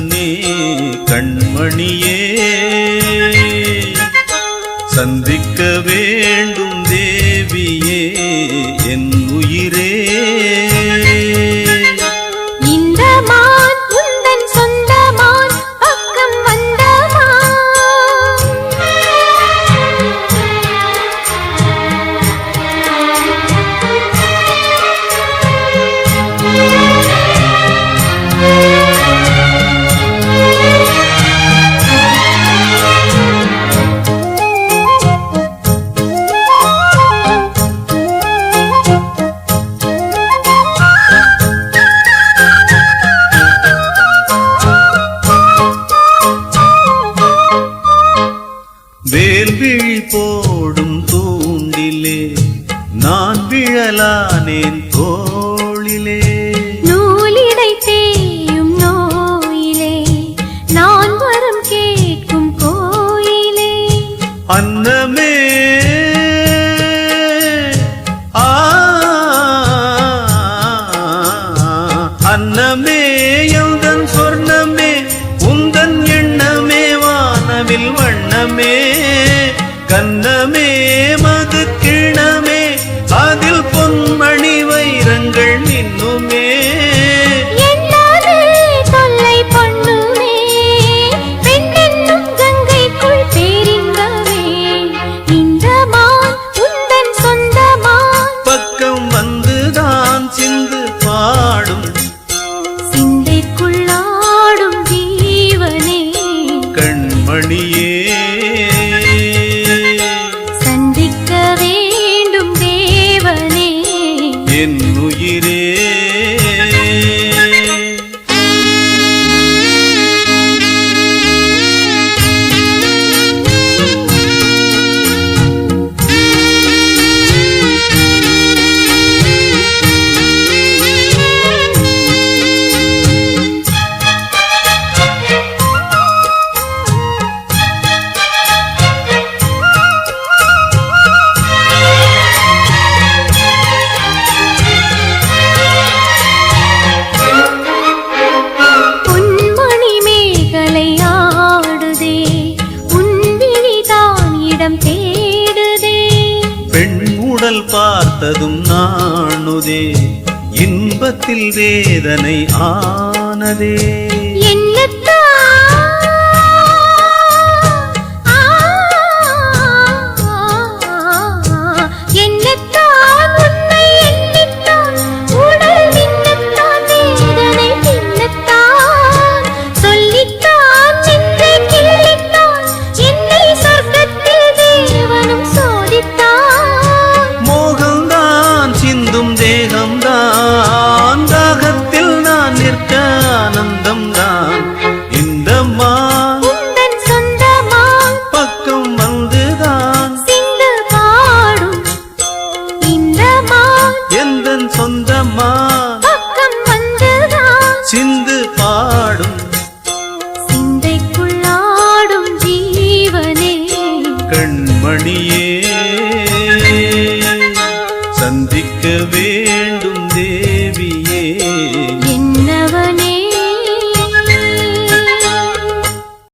ஜீவனே கண்மணியே சந்திக்க வேண்டும் தேவியே என் உயிரே இந்த மான் உந்தன் சொந்த மான் பக்கம் வந்த வேல்விழி போடும் தூண்டிலே நான் விழலானேன் தோளிலே நூலிடை தேயும் நோயிலே நான் வரம் கேட்கும் கோயிலே அன்னமே அன்னமே எந்தன் சொர்ணமே உந்தன் எண்ணமே வானவில் வண்ணமே கண்ணமே மது கிணமே அதில் பொன்மணி வைரங்கள் மின்னுமே தொல்லை பண்ணுமே பெண்ணென்னும் கங்கைக்குள் பேரிங்கவே இந்த மான் உந்தன் சொந்த மான் பக்கம் வந்துதான் சிந்து பாடும் சிந்தைக்குள்ளாடும் ஜீவனே கண்மணியே சந்திக்க வேண்டும் தேவனே என் உயிரே பொன்மணி மேகலை ஆடுதே உன் விழிதான் இடம் தேடுதே பெண் உடல் பார்த்ததும் நாணுதே இன்பத்தில் வேதனை ஆனதே என்னத்தான் உன்னை எண்ணித்தான் உடல் நின்னத்தான் வேதனை தின்னத்தான் சொல்லித்தான் நின்றே கிள்ளித்தான் என்னை சொர்க்கத்தில் தேவனும் சோதித்தான் மோகம்தான் சிந்தும் தேகம்தான் தாகத்தில் நான் நிற்க ஆனந்தம்தான் இந்த மான் உந்தன் சொந்த மான் பக்கம் வந்துதான் சிந்து பாடும் இந்த மான் எந்தன் சொந்த மான் பக்கம் வந்துதான் சிந்து பாடும் சிந்தைக்குள்ளாடும் ஜீவனே கண்மணியே சந்திக்க வேண்டும்